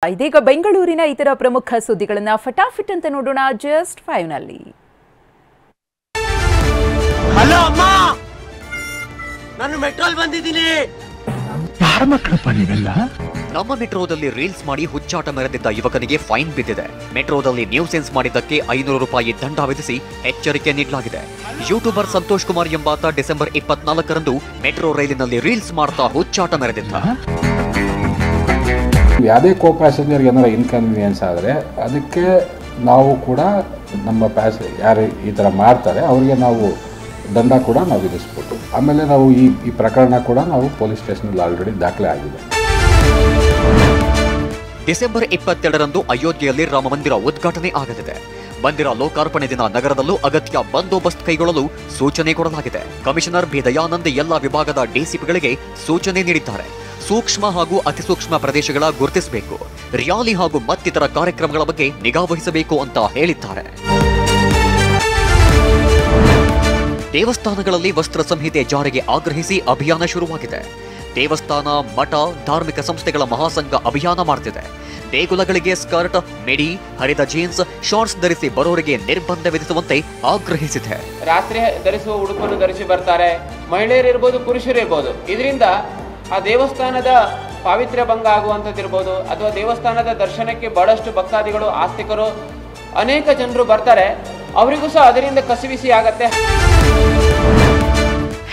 ಇದೀಗ ಬೆಂಗಳೂರಿನ ಇತರ ಪ್ರಮುಖ ಸುದ್ದಿಗಳನ್ನು ಫಟಾಫಟ್ ಅಂತ ನೋಡೋಣ ಜಸ್ಟ್ 5 ನಲ್ಲಿ. ಹಲೋ ಅಮ್ಮ, ನಾನು ಮೆಟ್ರೋಲ್ ಬಂದಿದ್ದೀನಿ. ಯಾರ ಮಕ್ಕಳಪ್ಪ ನೀವೆಲ್ಲ? ನಮ್ಮ ಮೆಟ್ರೋದಲ್ಲಿ ರೀಲ್ಸ್ ಮಾಡಿ ಹುಚ್ಚಾಟ ಮೆರೆದಿದ್ದ ಯುವಕನಿಗೆ ಫೈನ್ ಬಿದ್ದಿದೆ. ಮೆಟ್ರೋದಲ್ಲಿ ನ್ಯೂಸೆನ್ಸ್ ಮಾಡಿದ್ದಕ್ಕೆ 500 ರೂಪಾಯಿ ದಂಡ ವಿಧಿಸಿ ಎಚ್ಚರಿಕೆ ನೀಡಲಾಗಿದೆ. ಯೂಟ್ಯೂಬರ್ ಸಂತೋಷ್ ಕುಮಾರ್ ಎಂಬಾತ ಡಿಸೆಂಬರ್ 24ರಂದು ಮೆಟ್ರೋ ರೈಲಿನಲ್ಲಿ ರೀಲ್ಸ್ ಮಾಡ್ತಾ ಹುಚ್ಚಾಟ ಮೆರೆದಿದ್ದ. ಯಾವುದೇ ಕೋ ಪ್ಯಾಸೆಂಜರ್ಗೆ ಏನಾರ ಇನ್ಕನ್ವೀನಿಯನ್ಸ್ ಆದರೆ ಅದಕ್ಕೆ ನಾವು ಕೂಡ ನಮ್ಮ ಯಾರು ಈ ಥರ ಮಾಡ್ತಾರೆ ಅವರಿಗೆ ನಾವು ದಂಡ ಕೂಡ ನಾವು ವಿಧಿಸ್ಬೋದು. ಆಮೇಲೆ ನಾವು ಈ ಪ್ರಕರಣ ಕೂಡ ನಾವು ಪೊಲೀಸ್ ಸ್ಟೇಷನಲ್ಲಿ ಆಲ್ರೆಡಿ ದಾಖಲೆ ಆಗಿದೆ. ಡಿಸೆಂಬರ್ 22ರಂದು ಅಯೋಧ್ಯೆಯಲ್ಲಿ ರಾಮ ಮಂದಿರ ಉದ್ಘಾಟನೆ ಆಗಲಿದೆ. ಮಂದಿರ ಲೋಕಾರ್ಪಣೆ ದಿನ ನಗರದಲ್ಲೂ ಅಗತ್ಯ ಬಂದೋಬಸ್ತ್ ಕೈಗೊಳ್ಳಲು ಸೂಚನೆ ಕೊಡಲಾಗಿದೆ. ಕಮಿಷನರ್ ಬಿ ದಯಾನಂದ್ ಎಲ್ಲ ವಿಭಾಗದ ಡಿಸಿಪಿಗಳಿಗೆ ಸೂಚನೆ ನೀಡಿದ್ದಾರೆ. ಸೂಕ್ಷ್ಮ ಹಾಗೂ ಅತಿಸೂಕ್ಷ್ಮ ಪ್ರದೇಶಗಳ ಗುರುತಿಸಬೇಕು, ರ್ಯಾಲಿ ಹಾಗೂ ಮತ್ತಿತರ ಕಾರ್ಯಕ್ರಮಗಳ ಬಗ್ಗೆ ನಿಗಾ ವಹಿಸಬೇಕು ಅಂತ ಹೇಳಿದ್ದಾರೆ. ದೇವಸ್ಥಾನಗಳಲ್ಲಿ ವಸ್ತ್ರ ಸಂಹಿತೆ ಜಾರಿಗೆ ಆಗ್ರಹಿಸಿ ಅಭಿಯಾನ ಶುರುವಾಗಿದೆ. ದೇವಸ್ಥಾನ, ಮಠ, ಧಾರ್ಮಿಕ ಸಂಸ್ಥೆಗಳ ಮಹಾಸಂಘ ಅಭಿಯಾನ ಮಾಡುತ್ತಿದೆ. ದೇಗುಲಗಳಿಗೆ ಸ್ಕರ್ಟ್, ಮಿಡಿ, ಹರಿದ ಜೀನ್ಸ್, ಶಾರ್ಟ್ಸ್ ಧರಿಸಿ ಬರೋರಿಗೆ ನಿರ್ಬಂಧ ವಿಧಿಸುವಂತೆ ಆಗ್ರಹಿಸಿದೆ. ರಾತ್ರಿ ಧರಿಸುವ ಉಡುಪನ್ನು ಧರಿಸಿ ಬರ್ತಾರೆ, ಮಹಿಳೆಯರಿರ್ಬೋದು ಪುರುಷರಿರ್ಬೋದು. ಇದರಿಂದ ಆ ದೇವಸ್ಥಾನದ ಪಾವಿತ್ರ್ಯ ಭಂಗ ಆಗುವಂಥದ್ದಿರ್ಬೋದು, ಅಥವಾ ದೇವಸ್ಥಾನದ ದರ್ಶನಕ್ಕೆ ಬಹಳಷ್ಟು ಭಕ್ತಾದಿಗಳು, ಆಸ್ತಿಕರು, ಅನೇಕ ಜನರು ಬರ್ತಾರೆ. ಅವರಿಗೂ ಸಹ ಅದರಿಂದ ಕಸಿವಿಸಿ ಆಗತ್ತೆ.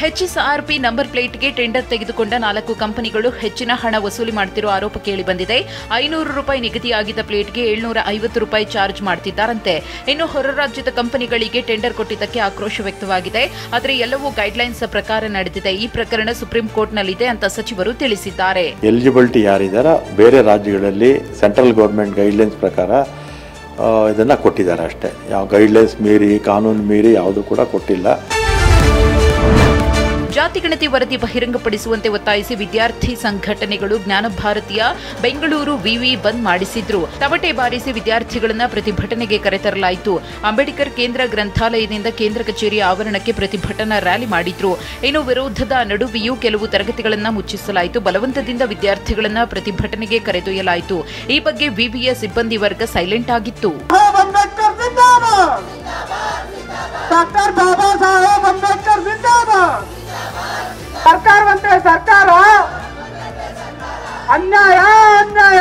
HSRP ನಂಬರ್ ಪ್ಲೇಟ್ಗೆ ಟೆಂಡರ್ ತೆಗೆದುಕೊಂಡ 4 ಕಂಪನಿಗಳು ಹೆಚ್ಚಿನ ಹಣ ವಸೂಲಿ ಮಾಡುತ್ತಿರುವ ಆರೋಪ ಕೇಳಿಬಂದಿದೆ. 500 ರೂಪಾಯಿ ನಿಗದಿಯಾಗಿದ್ದ ಪ್ಲೇಟ್ಗೆ 750 ರೂಪಾಯಿ ಚಾರ್ಜ್ ಮಾಡುತ್ತಿದ್ದಾರಂತೆ. ಇನ್ನು ಹೊರ ರಾಜ್ಯದ ಕಂಪನಿಗಳಿಗೆ ಟೆಂಡರ್ ಕೊಟ್ಟಿದ್ದಕ್ಕೆ ಆಕ್ರೋಶ ವ್ಯಕ್ತವಾಗಿದೆ. ಆದರೆ ಎಲ್ಲವೂ ಗೈಡ್ಲೈನ್ಸ್ ಪ್ರಕಾರ ನಡೆದಿದೆ. ಈ ಪ್ರಕರಣ ಸುಪ್ರೀಂ ಕೋರ್ಟ್ನಲ್ಲಿದೆ ಅಂತ ಸಚಿವರು ತಿಳಿಸಿದ್ದಾರೆ. ಎಲಿಜಿಬಿಲಿಟಿ ಯಾರಿದಾರ ಬೇರೆ ರಾಜ್ಯಗಳಲ್ಲಿ ಸೆಂಟ್ರಲ್ ಗೌರ್ಮೆಂಟ್ ಗೈಡ್ಲೈನ್ಸ್ ಪ್ರಕಾರ ಇದನ್ನು ಕೊಟ್ಟಿದ್ದಾರೆ ಅಷ್ಟೇ. ಯಾವ ಗೈಡ್ಲೈನ್ಸ್ ಮೀರಿ, ಕಾನೂನು ಮೀರಿ ಯಾವುದು ಕೂಡ ಕೊಟ್ಟಿಲ್ಲ. ಜಾತಿಗಣತಿ ವರದಿ ಬಹಿರಂಗಪಡಿಸುವಂತೆ ಒತ್ತಾಯಿಸಿ ವಿದ್ಯಾರ್ಥಿ ಸಂಘಟನೆಗಳು ಜ್ಞಾನ ಭಾರತೀಯ ಬೆಂಗಳೂರು ವಿವಿ ಬಂದ್ ಮಾಡಿಸಿದ್ರು. ತಮಟೆ ಬಾರಿಸಿ ವಿದ್ಯಾರ್ಥಿಗಳನ್ನ ಪ್ರತಿಭಟನೆಗೆ ಕರೆತರಲಾಯಿತು. ಅಂಬೇಡ್ಕರ್ ಕೇಂದ್ರ ಗ್ರಂಥಾಲಯದಿಂದ ಕೇಂದ್ರ ಕಚೇರಿ ಆವರಣಕ್ಕೆ ಪ್ರತಿಭಟನಾ ರ್ಯಾಲಿ ಮಾಡಿದ್ರು. ಇನ್ನು ವಿರೋಧದ ನಡುವೆಯೂ ಕೆಲವು ತರಗತಿಗಳನ್ನ ಮುಚ್ಚಿಸಲಾಯಿತು. ಬಲವಂತದಿಂದ ವಿದ್ಯಾರ್ಥಿಗಳನ್ನ ಪ್ರತಿಭಟನೆಗೆ ಕರೆದೊಯ್ಯಲಾಯಿತು. ಈ ಬಗ್ಗೆ ವಿವಿಯ ಸಿಬ್ಬಂದಿ ವರ್ಗ ಸೈಲೆಂಟ್ ಆಗಿತ್ತು. ಸರ್ಕಾರವಂತೆ ಸರ್ಕಾರ, ಅನ್ಯಾಯ ಅನ್ಯಾಯ.